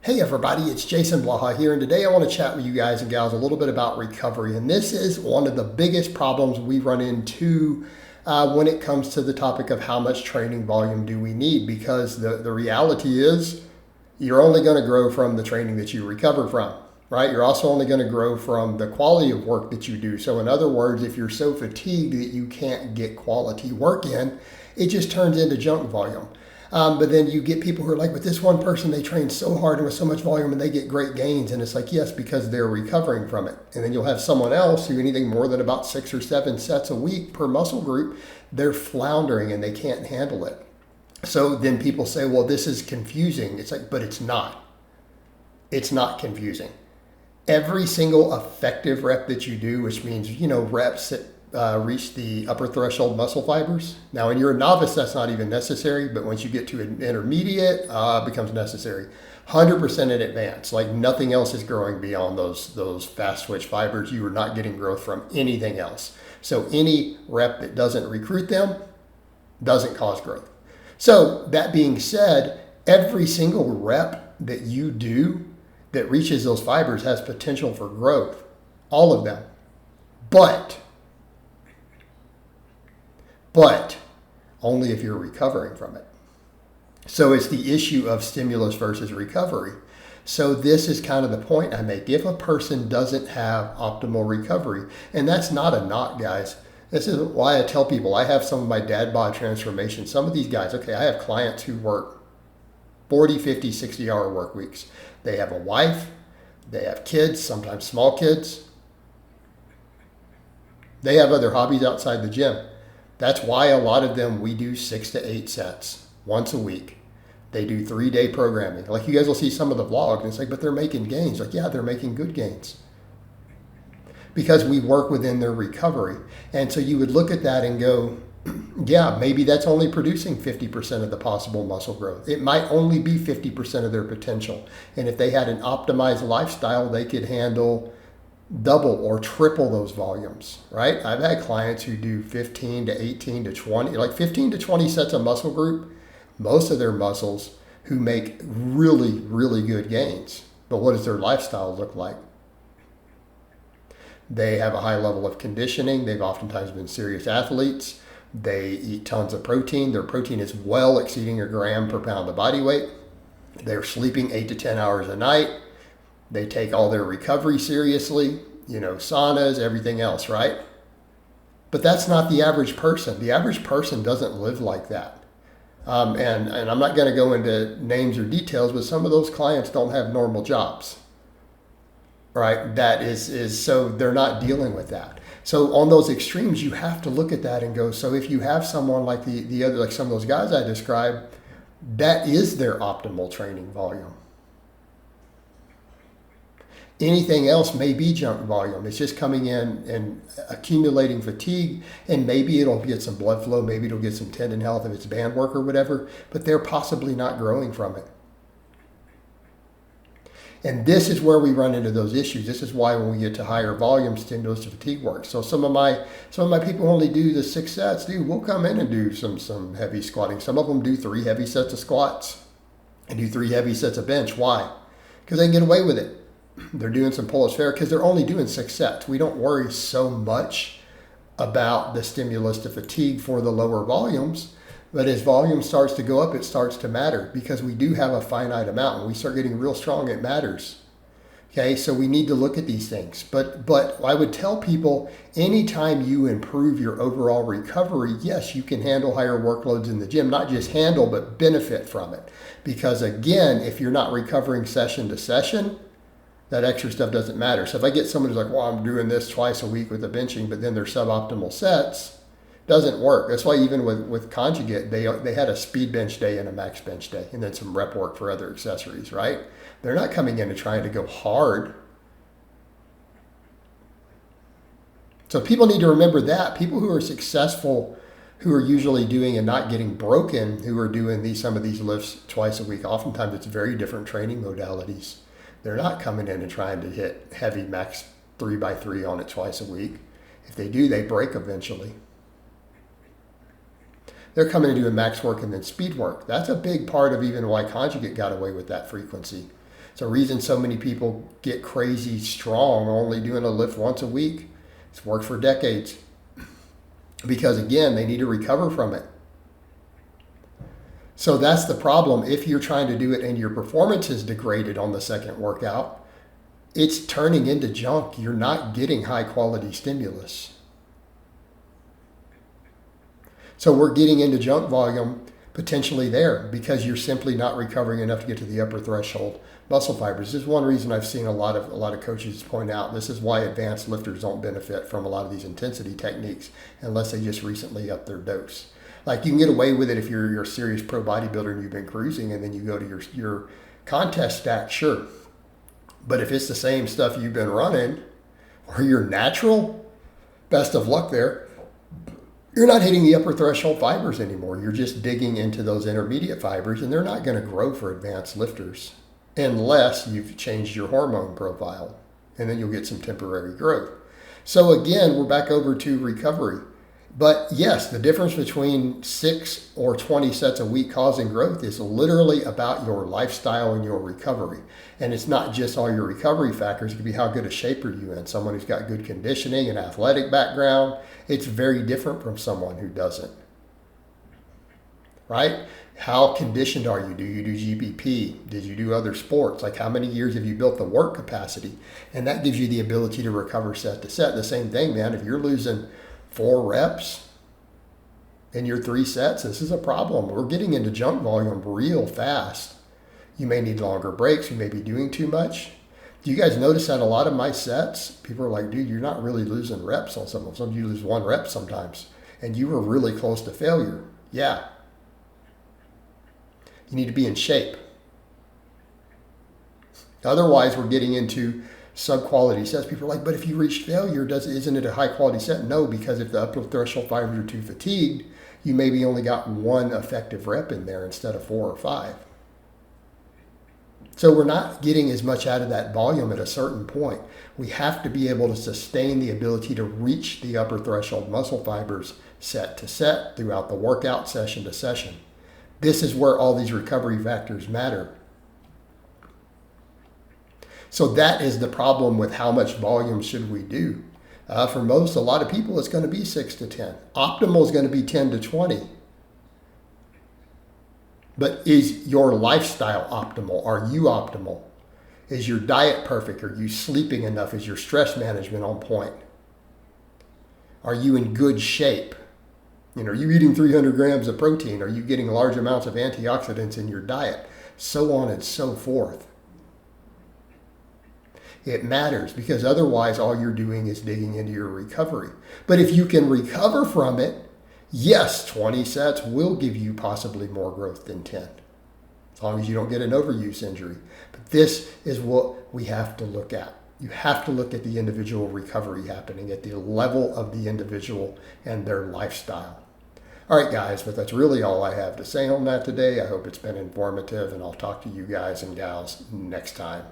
Hey everybody, it's Jason Blaha here, and today I want to chat with you guys and gals a little bit about recovery. And this is one of the biggest problems we run into when it comes to the topic of how much training volume do we need, because the reality is you're only going to grow from the training that you recover from, right? You're also only going to grow from the quality of work that you do. So in other words, if you're so fatigued that you can't get quality work in, it just turns into junk volume. But then you get people who are like, with this one person, they train so hard and with so much volume and they get great gains. And it's like, yes, because they're recovering from it. And then you'll have someone else who anything more than about 6 or 7 sets a week per muscle group, they're floundering and they can't handle it. So then people say, well, this is confusing. It's like, but it's not. It's not confusing. Every single effective rep that you do, which means, reps that reach the upper threshold muscle fibers. Now, when you're a novice, that's not even necessary, but once you get to an intermediate, it becomes necessary. 100% in advance, like nothing else is growing beyond those fast twitch fibers. You are not getting growth from anything else. So any rep that doesn't recruit them doesn't cause growth. So that being said, every single rep that you do that reaches those fibers has potential for growth, all of them. But only if you're recovering from it. So it's the issue of stimulus versus recovery. So this is kind of the point I make. If a person doesn't have optimal recovery, and that's not a knock, guys. This is why I tell people, I have some of my dad bod transformation. Some of these guys, I have clients who work 40, 50, 60-hour work weeks. They have a wife, they have kids, sometimes small kids. They have other hobbies outside the gym. That's why a lot of them, we do 6 to 8 sets once a week. They do 3-day programming. Like you guys will see some of the vlogs, and it's like, but they're making gains. Like, yeah, they're making good gains. Because we work within their recovery. And so you would look at that and go, yeah, maybe that's only producing 50% of the possible muscle growth. It might only be 50% of their potential. And if they had an optimized lifestyle, they could handle double or triple those volumes, right? I've had clients who do 15 to 18 to 20, like 15 to 20 sets of muscle group, most of their muscles, who make really, really good gains. But what does their lifestyle look like? They have a high level of conditioning. They've oftentimes been serious athletes. They eat tons of protein. Their protein is well exceeding a gram per pound of body weight. They're sleeping 8 to 10 hours a night. They take all their recovery seriously, saunas, everything else, right? But that's not the average person. The average person doesn't live like that. And I'm not going to go into names or details, but some of those clients don't have normal jobs, right? That is so they're not dealing with that. So on those extremes, you have to look at that and go, so if you have someone like the other, like some of those guys I described, that is their optimal training volume. Anything else may be junk volume. It's just coming in and accumulating fatigue, and maybe it'll get some blood flow, maybe it'll get some tendon health if it's band work or whatever, but they're possibly not growing from it. And this is where we run into those issues. This is why when we get to higher volume, stimulus to fatigue work. So some of my people only do the 6 sets. Dude, we'll come in and do some heavy squatting. Some of them do 3 heavy sets of squats and do 3 heavy sets of bench. Why? Because they can get away with it. They're doing some pull-ups fair because they're only doing 6 sets. We don't worry so much about the stimulus to fatigue for the lower volumes. But as volume starts to go up, it starts to matter because we do have a finite amount. When we start getting real strong, it matters. Okay, so we need to look at these things. But I would tell people, anytime you improve your overall recovery, yes, you can handle higher workloads in the gym. Not just handle, but benefit from it. Because again, if you're not recovering session to session, that extra stuff doesn't matter. So if I get someone who's like, well, I'm doing this twice a week with the benching, but then they're suboptimal sets, doesn't work. That's why even with conjugate, they had a speed bench day and a max bench day, and then some rep work for other accessories, right? They're not coming in and trying to go hard. So people need to remember that. People who are successful, who are usually doing and not getting broken, who are doing some of these lifts twice a week, oftentimes it's very different training modalities. They're not coming in and trying to hit heavy max 3x3 on it twice a week. If they do, they break eventually. They're coming and doing max work and then speed work. That's a big part of even why conjugate got away with that frequency. It's a reason so many people get crazy strong only doing a lift once a week. It's worked for decades. Because again, they need to recover from it. So that's the problem. If you're trying to do it and your performance is degraded on the second workout, it's turning into junk. You're not getting high quality stimulus. So we're getting into junk volume potentially there because you're simply not recovering enough to get to the upper threshold muscle fibers. This is one reason I've seen a lot of coaches point out. This is why advanced lifters don't benefit from a lot of these intensity techniques unless they just recently up their dose. Like you can get away with it if you're a serious pro bodybuilder and you've been cruising and then you go to your contest stack, sure. But if it's the same stuff you've been running or you're natural, best of luck there. You're not hitting the upper threshold fibers anymore. You're just digging into those intermediate fibers and they're not going to grow for advanced lifters unless you've changed your hormone profile, and then you'll get some temporary growth. So again, we're back over to recovery. But yes, the difference between 6 or 20 sets a week causing growth is literally about your lifestyle and your recovery. And it's not just all your recovery factors. It could be how good a shape are you in. Someone who's got good conditioning and athletic background, it's very different from someone who doesn't. Right? How conditioned are you? Do you do GPP? Did you do other sports? Like how many years have you built the work capacity? And that gives you the ability to recover set to set. The same thing, man. If you're losing 4 reps in your 3 sets, this is a problem. We're getting into junk volume real fast. You may need longer breaks. You may be doing too much. Do you guys notice that a lot of my sets, people are like, dude, you're not really losing reps on some of them. Some of you lose 1 rep sometimes, and you were really close to failure. Yeah. You need to be in shape. Otherwise, we're getting into sub-quality sets. People are like, but if you reach failure, isn't it a high-quality set? No, because if the upper threshold fibers are too fatigued, you maybe only got 1 effective rep in there instead of 4 or 5. So we're not getting as much out of that volume at a certain point. We have to be able to sustain the ability to reach the upper threshold muscle fibers set to set throughout the workout, session to session. This is where all these recovery factors matter. So that is the problem with how much volume should we do. For most, a lot of people, it's going to be 6 to 10. Optimal is going to be 10 to 20. But is your lifestyle optimal? Are you optimal? Is your diet perfect? Are you sleeping enough? Is your stress management on point? Are you in good shape? Are you eating 300 grams of protein? Are you getting large amounts of antioxidants in your diet? So on and so forth. It matters because otherwise all you're doing is digging into your recovery. But if you can recover from it, yes, 20 sets will give you possibly more growth than 10, as long as you don't get an overuse injury. But this is what we have to look at. You have to look at the individual recovery happening at the level of the individual and their lifestyle. All right, guys, but that's really all I have to say on that today. I hope it's been informative, and I'll talk to you guys and gals next time.